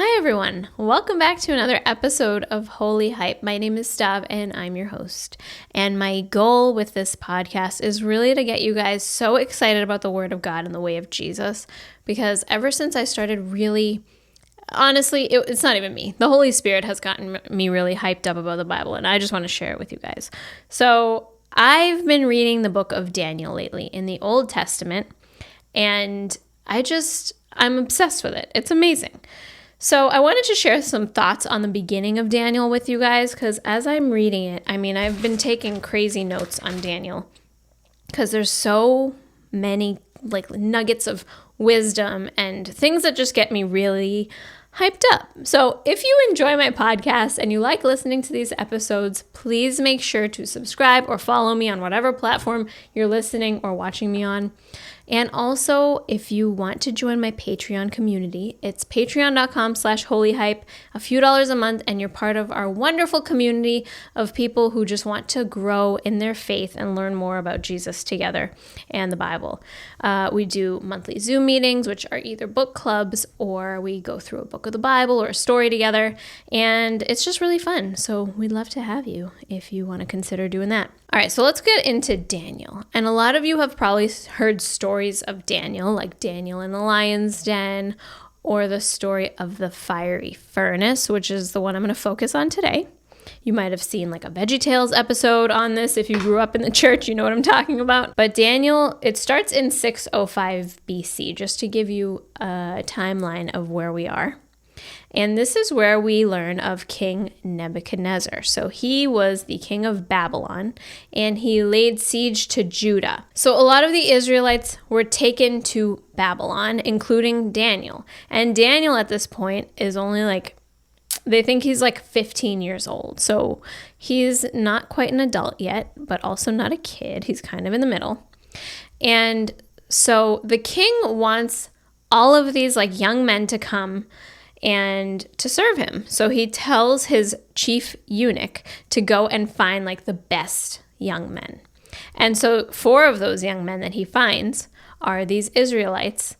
Hi everyone, welcome back to another episode of Holy Hype. My name is Stav and I'm your host. And my goal with this podcast is really to get you guys so excited about the Word of God and the way of Jesus, because ever since I started really, honestly, it's not even me. The Holy Spirit has gotten me really hyped up about the Bible, and I just want to share it with you guys. So I've been reading the book of Daniel lately in the Old Testament, and I'm obsessed with it. It's amazing. So I wanted to share some thoughts on the beginning of Daniel with you guys, because as I'm reading it, I've been taking crazy notes on Daniel because there's so many nuggets of wisdom and things that just get me really hyped up. So if you enjoy my podcast and you like listening to these episodes, please make sure to subscribe or follow me on whatever platform you're listening or watching me on. And also, if you want to join my Patreon community, it's patreon.com/holyhype, a few dollars a month, and you're part of our wonderful community of people who just want to grow in their faith and learn more about Jesus together and the Bible. We do monthly Zoom meetings, which are either book clubs or we go through a book of the Bible or a story together, and it's just really fun. So we'd love to have you if you want to consider doing that. All right, so let's get into Daniel. And a lot of you have probably heard stories of Daniel, like Daniel in the lion's den, or the story of the fiery furnace, which is the one I'm going to focus on today. You might have seen like a VeggieTales episode on this. If you grew up in the church, you know what I'm talking about. But Daniel, it starts in 605 BC, just to give you a timeline of where we are. And this is where we learn of King Nebuchadnezzar. So he was the king of Babylon, and he laid siege to Judah. So a lot of the Israelites were taken to Babylon, including Daniel. And Daniel at this point is only they think he's 15 years old. So he's not quite an adult yet, but also not a kid. He's kind of in the middle. And so the king wants all of these young men to come and to serve him. So he tells his chief eunuch to go and find the best young men. And so 4 of those young men that he finds are these Israelites,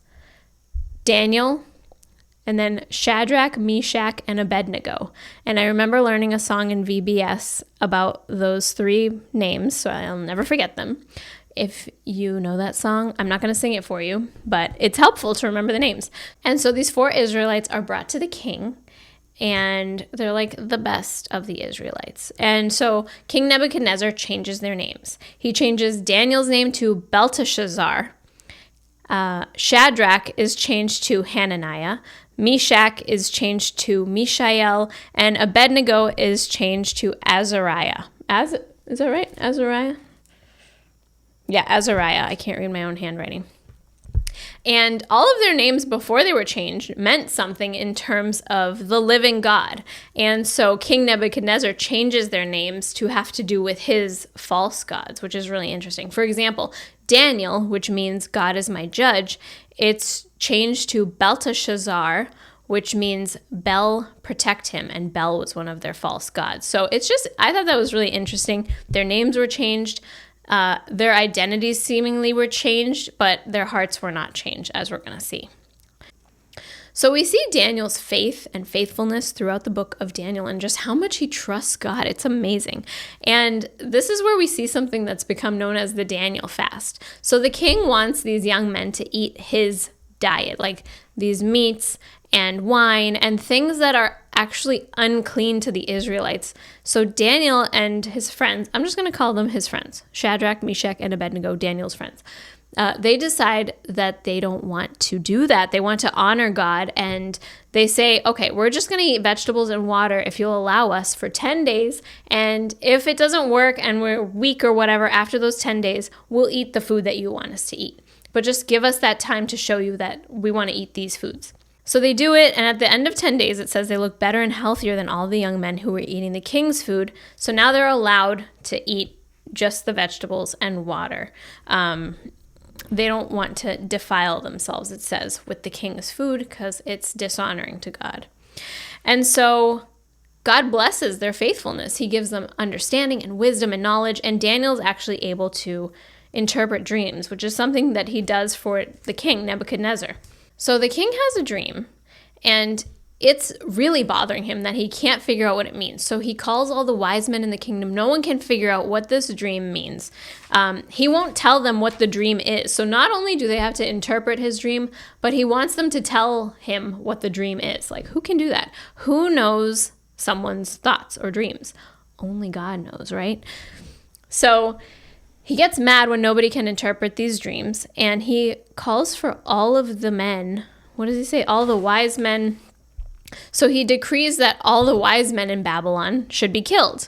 Daniel, and then Shadrach, Meshach, and Abednego. And I remember learning a song in VBS about those 3 names, so I'll never forget them. If you know that song, I'm not going to sing it for you, but it's helpful to remember the names. And so these 4 Israelites are brought to the king, and they're the best of the Israelites. And so King Nebuchadnezzar changes their names. He changes Daniel's name to Belteshazzar. Shadrach is changed to Hananiah. Meshach is changed to Mishael, and Abednego is changed to Azariah. Is that right? Azariah? Yeah, Azariah. I can't read my own handwriting. And all of their names before they were changed meant something in terms of the living God. And so King Nebuchadnezzar changes their names to have to do with his false gods, which is really interesting. For example, Daniel, which means God is my judge, it's changed to Belteshazzar, which means Bel protect him, and Bel was one of their false gods. So I thought that was really interesting. Their names were changed. Their identities seemingly were changed, but their hearts were not changed, as we're going to see. So we see Daniel's faith and faithfulness throughout the book of Daniel and just how much he trusts God. It's amazing. And this is where we see something that's become known as the Daniel fast. So the king wants these young men to eat his diet, like these meats and wine and things that are actually unclean to the Israelites. So Daniel and his friends, I'm just going to call them his friends, Shadrach, Meshach, and Abednego, Daniel's friends. They decide that they don't want to do that. They want to honor God, and they say, okay, we're just going to eat vegetables and water if you'll allow us for 10 days. And if it doesn't work and we're weak or whatever, after those 10 days, we'll eat the food that you want us to eat. But just give us that time to show you that we want to eat these foods. So they do it, and at the end of 10 days, it says they look better and healthier than all the young men who were eating the king's food. So now they're allowed to eat just the vegetables and water. They don't want to defile themselves, it says, with the king's food because it's dishonoring to God. And so God blesses their faithfulness. He gives them understanding and wisdom and knowledge, and Daniel's actually able to interpret dreams, which is something that he does for the king, Nebuchadnezzar. So the king has a dream, and it's really bothering him that he can't figure out what it means. So he calls all the wise men in the kingdom. No one can figure out what this dream means. He won't tell them what the dream is. So not only do they have to interpret his dream, but he wants them to tell him what the dream is. Like, who can do that? Who knows someone's thoughts or dreams? Only God knows, right? So he gets mad when nobody can interpret these dreams, and he calls for all of the men. What does he say? All the wise men. So he decrees that all the wise men in Babylon should be killed.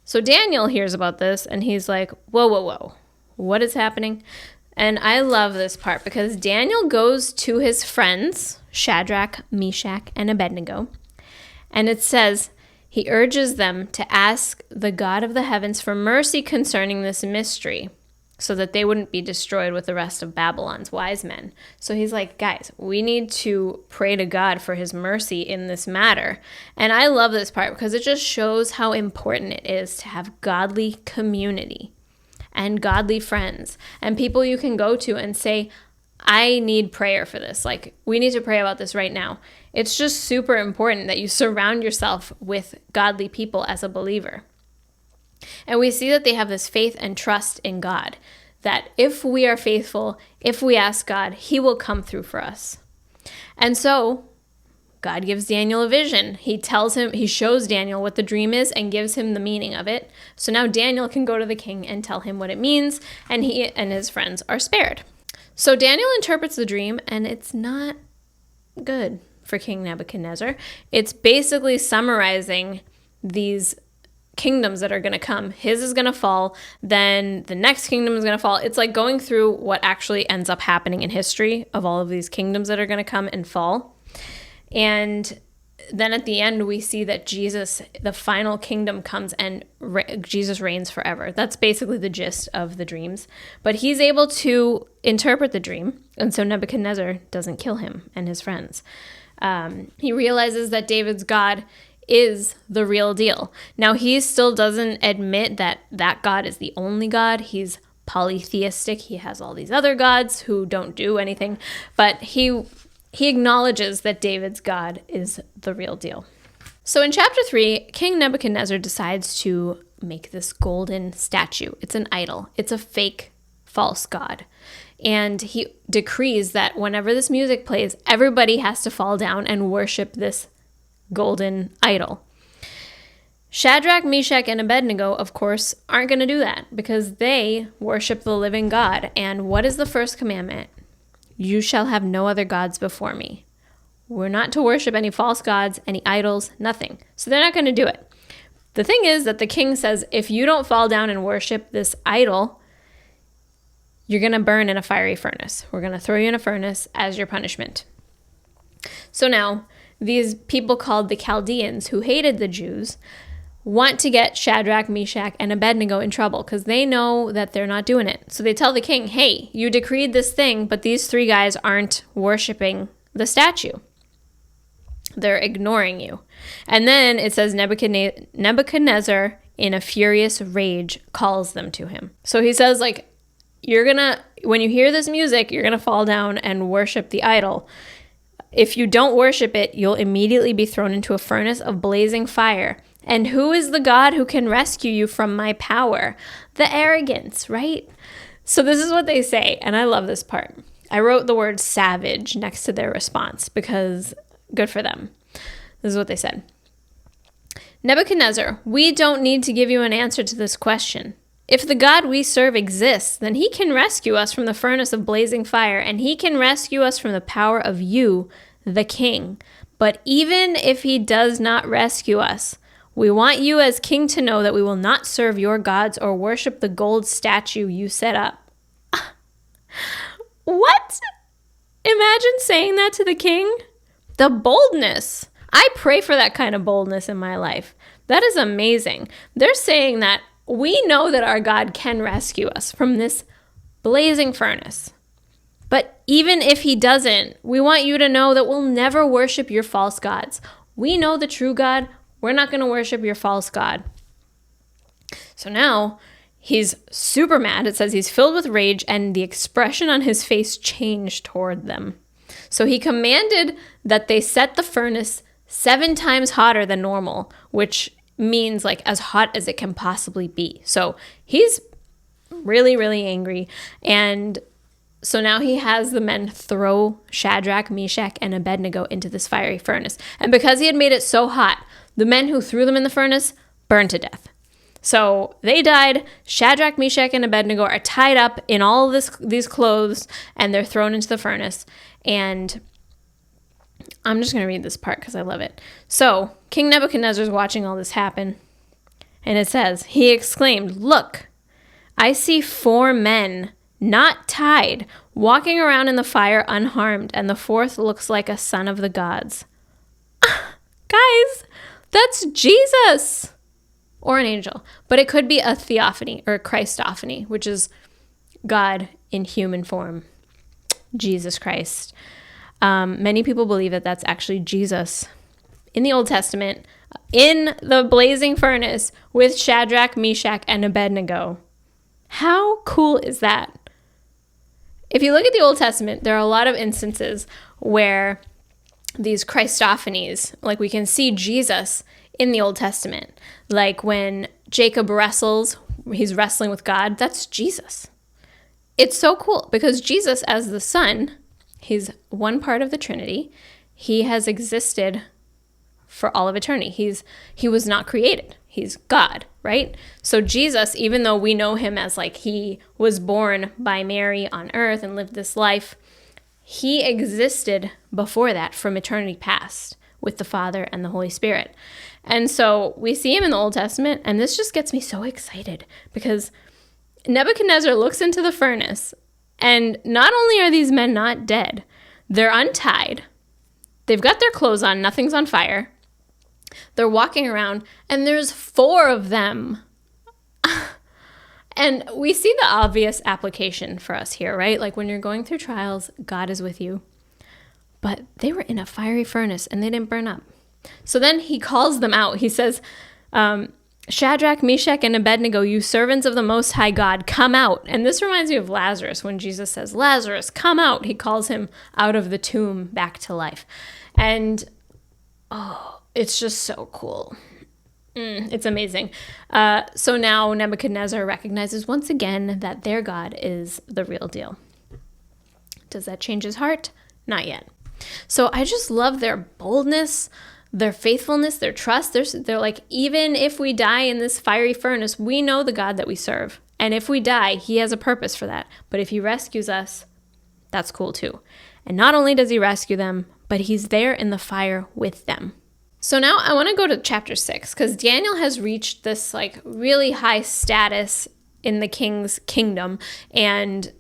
So Daniel hears about this, and he's like, whoa, whoa, whoa. What is happening? And I love this part because Daniel goes to his friends, Shadrach, Meshach, and Abednego, and it says he urges them to ask the God of the heavens for mercy concerning this mystery, so that they wouldn't be destroyed with the rest of Babylon's wise men. So he's like, guys, we need to pray to God for his mercy in this matter. And I love this part because it just shows how important it is to have godly community and godly friends and people you can go to and say, I need prayer for this. Like, we need to pray about this right now. It's just super important that you surround yourself with godly people as a believer. And we see that they have this faith and trust in God, that if we are faithful, if we ask God, he will come through for us. And so God gives Daniel a vision. He shows Daniel what the dream is and gives him the meaning of it. So now Daniel can go to the king and tell him what it means, and he and his friends are spared. So Daniel interprets the dream, and it's not good for King Nebuchadnezzar. It's basically summarizing these kingdoms that are going to come. His is going to fall, then the next kingdom is going to fall. It's like going through what actually ends up happening in history of all of these kingdoms that are going to come and fall. And then at the end, we see that Jesus, the final kingdom comes and Jesus reigns forever. That's basically the gist of the dreams. But he's able to interpret the dream, and so Nebuchadnezzar doesn't kill him and his friends. He realizes that David's God is the real deal. Now, he still doesn't admit that God is the only God. He's polytheistic. He has all these other gods who don't do anything, but he acknowledges that David's God is the real deal. So in chapter 3, King Nebuchadnezzar decides to make this golden statue. It's an idol. It's a fake, false god. And he decrees that whenever this music plays, everybody has to fall down and worship this golden idol. Shadrach, Meshach, and Abednego, of course, aren't going to do that because they worship the living God. And what is the first commandment? You shall have no other gods before me. We're not to worship any false gods, any idols, nothing. So they're not going to do it. The thing is that the king says, if you don't fall down and worship this idol, you're going to burn in a fiery furnace. We're going to throw you in a furnace as your punishment. So now, these people called the Chaldeans, who hated the Jews, want to get Shadrach, Meshach, and Abednego in trouble because they know that they're not doing it. So they tell the king, hey, you decreed this thing, but these three guys aren't worshiping the statue. They're ignoring you. And then it says Nebuchadnezzar, in a furious rage, calls them to him. So he says, like, when you hear this music, you're going to fall down and worship the idol. If you don't worship it, you'll immediately be thrown into a furnace of blazing fire. And who is the God who can rescue you from my power? The arrogance, right? So this is what they say, and I love this part. I wrote the word savage next to their response because good for them. This is what they said. Nebuchadnezzar, we don't need to give you an answer to this question. If the God we serve exists, then he can rescue us from the furnace of blazing fire, and he can rescue us from the power of you, the king. But even if he does not rescue us, we want you as king to know that we will not serve your gods or worship the gold statue you set up. What? Imagine saying that to the king? The boldness. I pray for that kind of boldness in my life. That is amazing. They're saying that we know that our God can rescue us from this blazing furnace. But even if he doesn't, we want you to know that we'll never worship your false gods. We know the true God. We're not going to worship your false god. So now he's super mad. It says he's filled with rage, and the expression on his face changed toward them. So he commanded that they set the furnace 7 times hotter than normal, which means like as hot as it can possibly be. So he's really, really angry. And so now he has the men throw Shadrach, Meshach, and Abednego into this fiery furnace. And because he had made it so hot, the men who threw them in the furnace burned to death. So they died. Shadrach, Meshach, and Abednego are tied up in all of these clothes, and they're thrown into the furnace. And I'm just going to read this part because I love it. So King Nebuchadnezzar is watching all this happen. And it says, he exclaimed, "Look, I see 4 men not tied, walking around in the fire unharmed, and the 4th looks like a son of the gods." Guys, that's Jesus! Or an angel. But it could be a theophany or a Christophany, which is God in human form. Jesus Christ. Many people believe that that's actually Jesus in the Old Testament, in the blazing furnace with Shadrach, Meshach, and Abednego. How cool is that? If you look at the Old Testament, there are a lot of instances where these Christophanies, like we can see Jesus in the Old Testament. Like when Jacob wrestles, he's wrestling with God, that's Jesus. It's so cool because Jesus as the Son, he's one part of the Trinity. He has existed for all of eternity. He was not created. He's God, right? So Jesus, even though we know him as like he was born by Mary on earth and lived this life, he existed before that from eternity past with the Father and the Holy Spirit. And so we see him in the Old Testament, and this just gets me so excited because Nebuchadnezzar looks into the furnace, and not only are these men not dead, they're untied. They've got their clothes on, nothing's on fire. They're walking around, and there's 4 of them. And we see the obvious application for us here, right? Like when you're going through trials, God is with you. But they were in a fiery furnace, and they didn't burn up. So then he calls them out. He says, Shadrach, Meshach, and Abednego, you servants of the Most High God, come out. And this reminds me of Lazarus. When Jesus says, Lazarus, come out. He calls him out of the tomb back to life. And, it's just so cool. It's amazing. So now Nebuchadnezzar recognizes once again that their God is the real deal. Does that change his heart? Not yet. So I just love their boldness, their faithfulness, their trust. They're like, even if we die in this fiery furnace, we know the God that we serve. And if we die, he has a purpose for that. But if he rescues us, that's cool too. And not only does he rescue them, but he's there in the fire with them. So now I want to go to chapter 6 because Daniel has reached this like really high status in the king's kingdom, and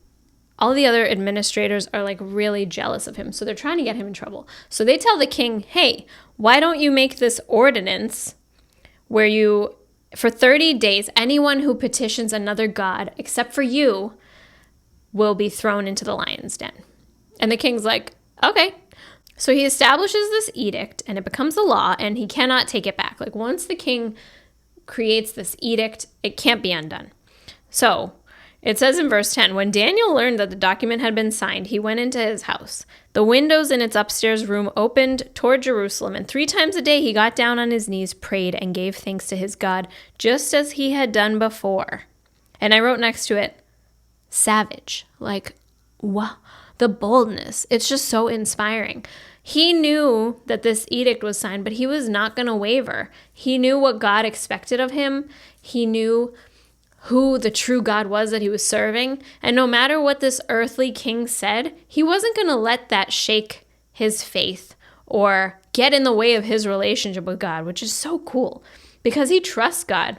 all the other administrators are like really jealous of him. So they're trying to get him in trouble. So they tell the king, hey, why don't you make this ordinance where you, for 30 days, anyone who petitions another god except for you will be thrown into the lion's den. And the king's like, okay. So he establishes this edict, and it becomes a law, and he cannot take it back. Like once the king creates this edict, it can't be undone. So it says in verse 10, when Daniel learned that the document had been signed, he went into his house. The windows in its upstairs room opened toward Jerusalem, and 3 times a day he got down on his knees, prayed, and gave thanks to his God, just as he had done before. And I wrote next to it, savage. Like, wow, the boldness. It's just so inspiring. He knew that this edict was signed, but he was not going to waver. He knew what God expected of him. He knew who the true God was that he was serving. And no matter what this earthly king said, he wasn't going to let that shake his faith or get in the way of his relationship with God, which is so cool because he trusts God.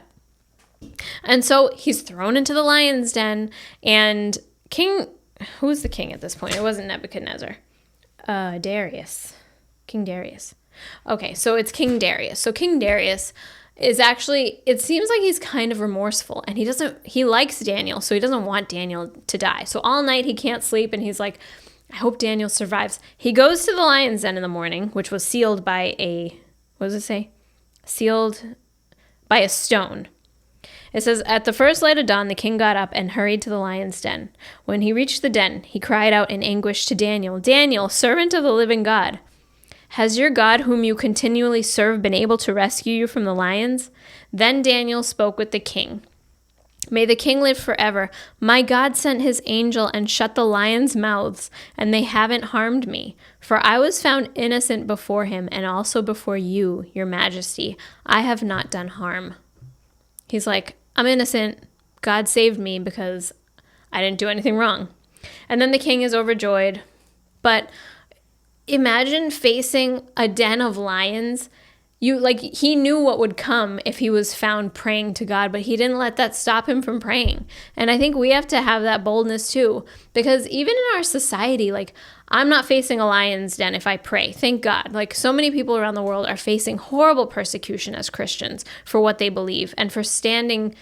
And so he's thrown into the lion's den, and who was the king at this point? It wasn't Nebuchadnezzar. Darius. King Darius. Okay, so it's King Darius. So King Darius is actually, it seems like he's kind of remorseful, and he likes Daniel, so he doesn't want Daniel to die. So all night he can't sleep, and he's like, I hope Daniel survives. He goes to the lion's den in the morning, which was sealed by what does it say? Sealed by a stone. It says, at the first light of dawn, the king got up and hurried to the lion's den. When he reached the den, he cried out in anguish to Daniel, Daniel, servant of the living God, Has your God, whom you continually serve, been able to rescue you from the lions?" Then Daniel spoke with the king. "May the king live forever. My God sent his angel and shut the lions' mouths, and they haven't harmed me. For I was found innocent before him and also before you, your majesty. I have not done harm." He's like, I'm innocent. God saved me because I didn't do anything wrong. And then the king is overjoyed. But imagine facing a den of lions. He knew what would come if he was found praying to God, but he didn't let that stop him from praying. And I think we have to have that boldness too, because even in our society, I'm not facing a lion's den if I pray. Thank God. So many people around the world are facing horrible persecution as Christians for what they believe and for standing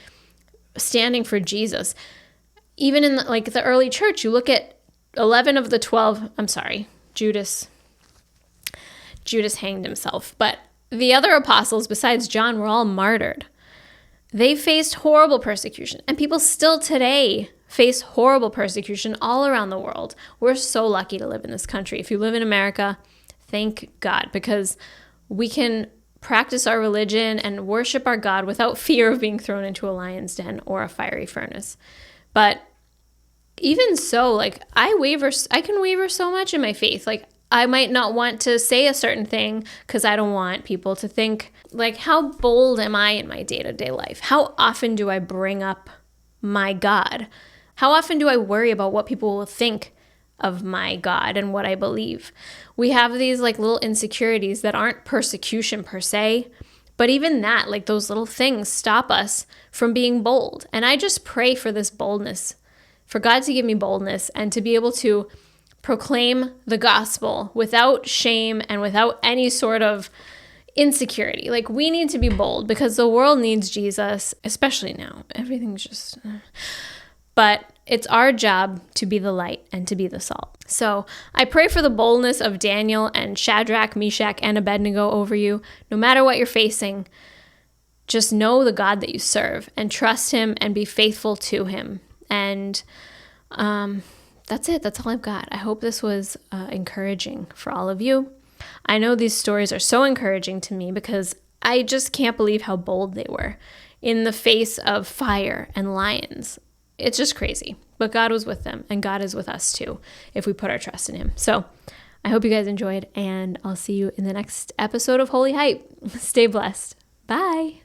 for Jesus. Even in the early church, you look at 11 of the 12, Judas hanged himself, but the other apostles besides John were all martyred. They faced horrible persecution, and people still today face horrible persecution all around the world. We're so lucky to live in this country. If you live in America, thank God, because we can practice our religion and worship our God without fear of being thrown into a lion's den or a fiery furnace. But even so, I can waver so much in my faith. I might not want to say a certain thing because I don't want people to think, how bold am I in my day-to-day life? How often do I bring up my God? How often do I worry about what people will think of my God and what I believe? We have these little insecurities that aren't persecution per se, but even that, those little things stop us from being bold. And I just pray for this boldness, for God to give me boldness and to be able to proclaim the gospel without shame and without any sort of insecurity. We need to be bold because the world needs Jesus, especially now. Everything's just... But it's our job to be the light and to be the salt. So I pray for the boldness of Daniel and Shadrach, Meshach, and Abednego over you. No matter what you're facing, just know the God that you serve and trust him and be faithful to him. And that's it. That's all I've got. I hope this was encouraging for all of you. I know these stories are so encouraging to me because I just can't believe how bold they were in the face of fire and lions. It's just crazy. But God was with them, and God is with us too if we put our trust in him. So I hope you guys enjoyed, and I'll see you in the next episode of Holy Hype. Stay blessed. Bye.